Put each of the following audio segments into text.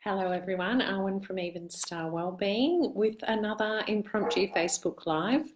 Hello everyone, Owen from Evenstar Wellbeing with another impromptu Facebook Live.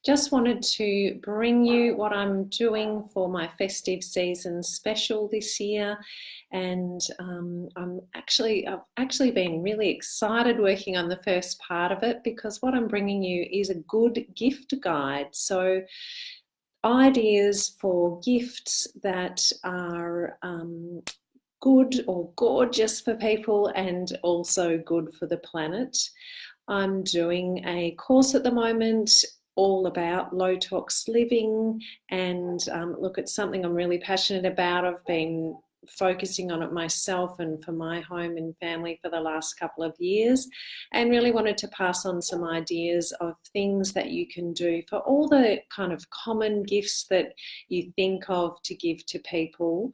Just wanted to bring you what I'm doing for my festive season special this year, and I've actually been really excited working on the first part of it because what I'm bringing you is a good gift guide. So ideas for gifts that are good or gorgeous for people and also good for the planet. I'm doing a course at the moment all about low tox living, and look, it's something I'm really passionate about. I've been focusing on it myself and for my home and family for the last couple of years, and really wanted to pass on some ideas of things that you can do for all the kind of common gifts that you think of to give to people,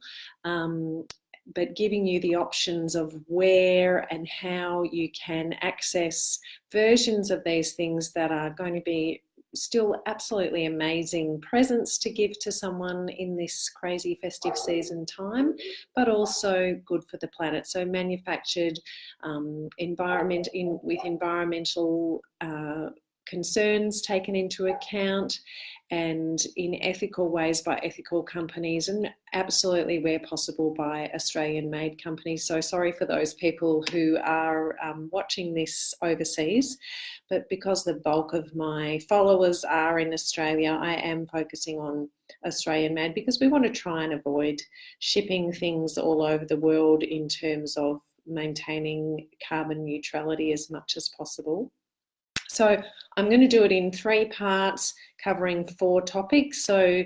but giving you the options of where and how you can access versions of these things that are going to be still absolutely amazing presents to give to someone in this crazy festive season time, but also good for the planet. So manufactured with environmental concerns taken into account, and in ethical ways by ethical companies, and absolutely where possible by Australian made companies. So sorry for those people who are watching this overseas, but because the bulk of my followers are in Australia, I am focusing on Australian made because we want to try and avoid shipping things all over the world in terms of maintaining carbon neutrality as much as possible. So I'm going to do it in 3 parts covering 4 topics. So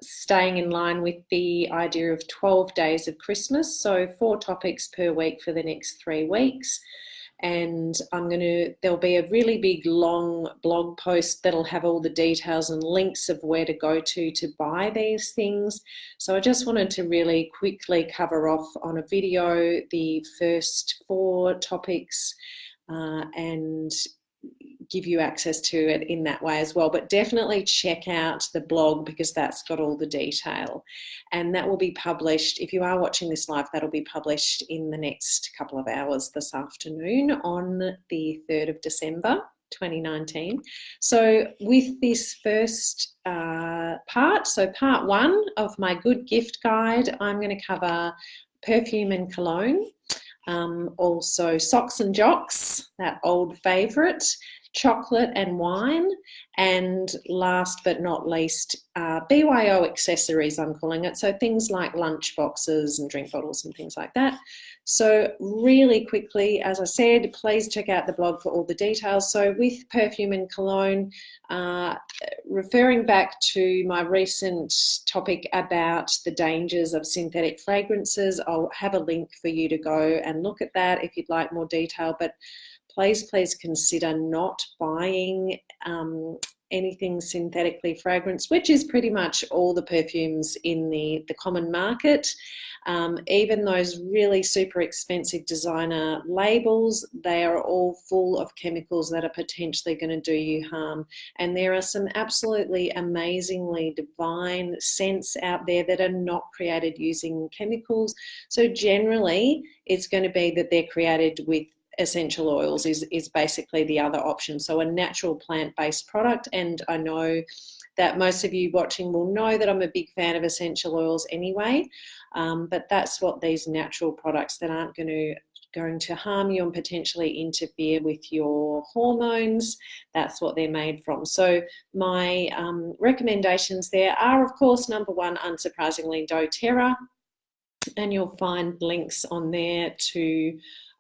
staying in line with the idea of 12 days of Christmas. So 4 topics per week for the next 3 weeks. And there'll be a really big long blog post that'll have all the details and links of where to go to buy these things. So I just wanted to really quickly cover off on a video the first 4 topics and give you access to it in that way as well. But definitely check out the blog because that's got all the detail, and that will be published, if you are watching this live, that'll be published in the next couple of hours this afternoon on the 3rd of December 2019. So with this first part, so part 1 of my good gift guide, I'm going to cover perfume and cologne, also socks and jocks, that old favourite, chocolate and wine, and last but not least, BYO accessories, I'm calling it. So things like lunchboxes and drink bottles and things like that. So really quickly, as I said, please check out the blog for all the details. So with perfume and cologne, referring back to my recent topic about the dangers of synthetic fragrances, I'll have a link for you to go and look at that if you'd like more detail. But please consider not buying anything synthetically fragranced, which is pretty much all the perfumes in the common market. Even those really super expensive designer labels, they are all full of chemicals that are potentially going to do you harm. And there are some absolutely amazingly divine scents out there that are not created using chemicals. So generally, it's going to be that they're created with essential oils is basically the other option. So a natural plant-based product, and I know that most of you watching will know that I'm a big fan of essential oils anyway, but that's what these natural products that aren't going to harm you and potentially interfere with your hormones, that's what they're made from. So my recommendations there are, of course, number 1, unsurprisingly, doTERRA, and you'll find links on there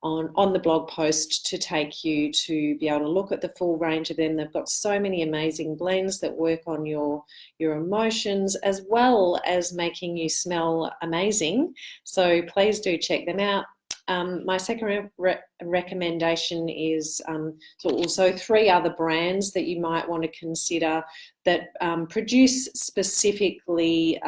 on the blog post to take you to be able to look at the full range of them. They've got so many amazing blends that work on your emotions as well as making you smell amazing. So please do check them out. My second recommendation is so also 3 other brands that you might want to consider that produce specifically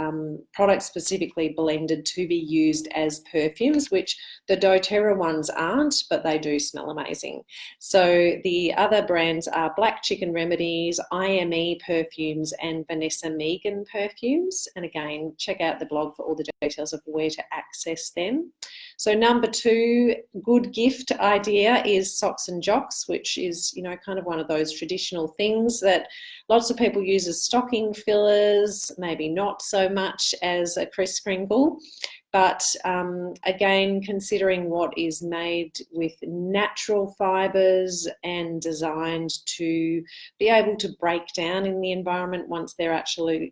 products specifically blended to be used as perfumes, which the doTERRA ones aren't, but they do smell amazing. So the other brands are Black Chicken Remedies, IME Perfumes, and Vanessa Megan Perfumes. And again, check out the blog for all the details of where to access them. So number 2 good gift idea is socks and jocks, which is, you know, kind of one of those traditional things that lots of people use as stocking fillers, maybe not so much as a Kris Kringle. But again, considering what is made with natural fibres and designed to be able to break down in the environment once they're absolutely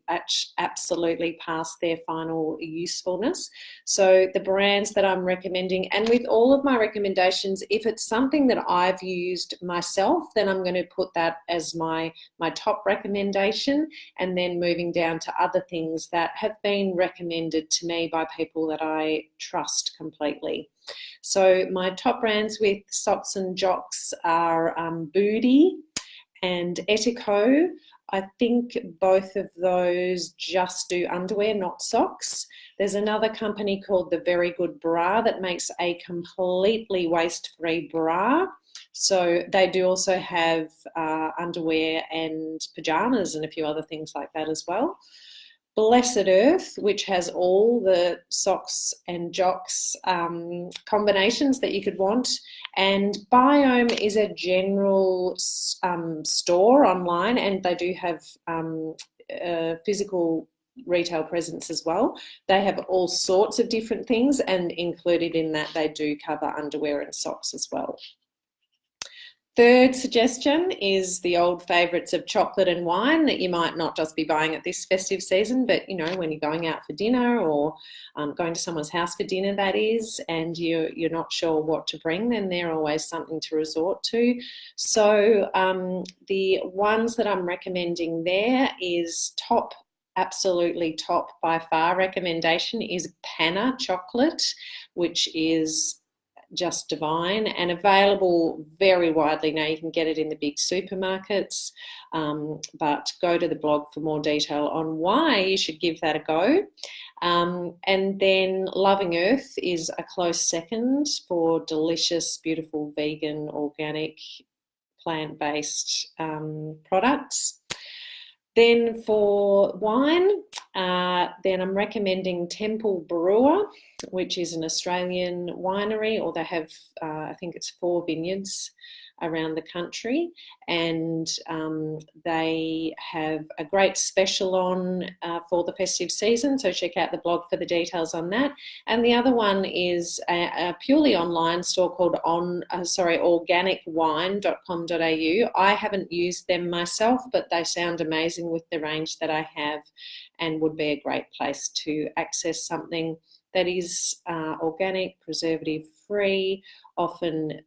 past their final usefulness. So the brands that I'm recommending, and with all of my recommendations, if it's something that I've used myself, then I'm going to put that as my top recommendation, and then moving down to other things that have been recommended to me by people that I trust completely. So my top brands with socks and jocks are Booty and Etico. I think both of those just do underwear, not socks. There's another company called The Very Good Bra that makes a completely waste-free bra. So they do also have underwear and pajamas and a few other things like that as well. Blessed Earth, which has all the socks and jocks combinations that you could want. And Biome is a general store online, and they do have physical retail presence as well. They have all sorts of different things, and included in that they do cover underwear and socks as well. Third suggestion is the old favourites of chocolate and wine that you might not just be buying at this festive season, but, you know, when you're going out for dinner or going to someone's house for dinner, that is, and you're not sure what to bring, then they're always something to resort to. So the ones that I'm recommending there is absolutely top by far recommendation is Panna chocolate, which is just divine and available very widely now. You can get it in the big supermarkets, but go to the blog for more detail on why you should give that a go. And then Loving Earth is a close second for delicious, beautiful, vegan, organic, plant-based products. Then for wine, then I'm recommending Temple Brewer, which is an Australian winery, or they have, I think it's 4 vineyards around the country, and they have a great special on for the festive season, so check out the blog for the details on that. And the other one is a purely online store called organicwine.com.au. I haven't used them myself, but they sound amazing with the range that I have, and would be a great place to access something that is organic, preservative-free, often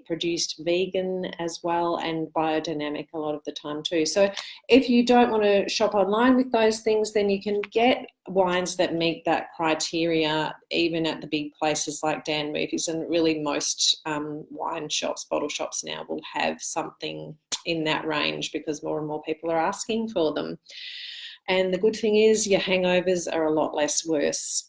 produced vegan as well, and biodynamic a lot of the time too. So if you don't want to shop online with those things, then you can get wines that meet that criteria even at the big places like Dan Murphy's, and really most wine shops, bottle shops now will have something in that range because more and more people are asking for them. And the good thing is your hangovers are a lot less worse.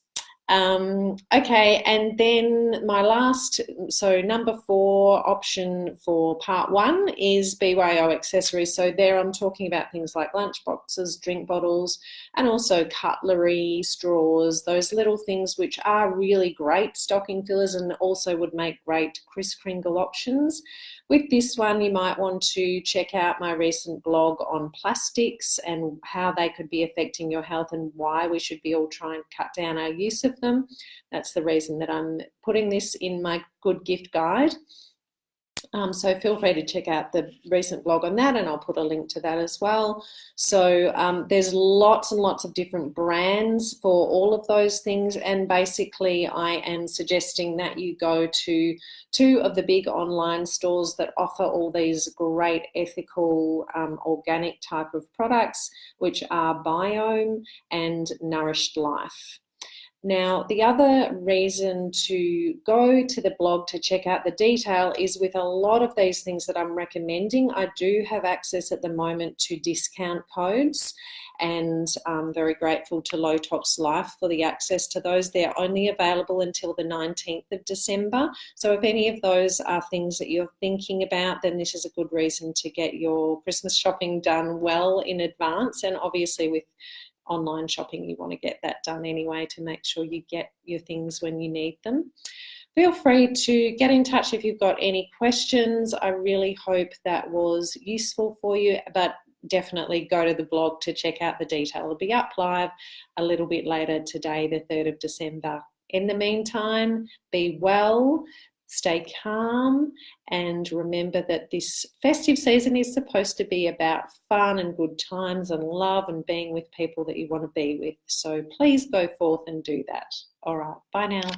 Okay, and then my last, so number 4 option for part 1 is BYO Accessories. So there I'm talking about things like lunchboxes, drink bottles, and also cutlery, straws, those little things which are really great stocking fillers and also would make great Kris Kringle options. With this one, you might want to check out my recent blog on plastics and how they could be affecting your health and why we should be all trying to cut down our use of them. That's the reason that I'm putting this in my good gift guide. So feel free to check out the recent blog on that, and I'll put a link to that as well. So there's lots and lots of different brands for all of those things, and basically I am suggesting that you go to 2 of the big online stores that offer all these great ethical organic type of products, which are Biome and Nourished Life. Now, the other reason to go to the blog to check out the detail is with a lot of these things that I'm recommending, I do have access at the moment to discount codes, and I'm very grateful to Low Tox Life for the access to those. They're only available until the 19th of December. So if any of those are things that you're thinking about, then this is a good reason to get your Christmas shopping done well in advance. And obviously with online shopping, you want to get that done anyway to make sure you get your things when you need them. Feel free to get in touch if you've got any questions. I really hope that was useful for you, but definitely go to the blog to check out the detail. It'll be up live a little bit later today, the 3rd of December. In the meantime, be well, stay calm, and remember that this festive season is supposed to be about fun and good times and love and being with people that you want to be with. So please go forth and do that. All right, bye now.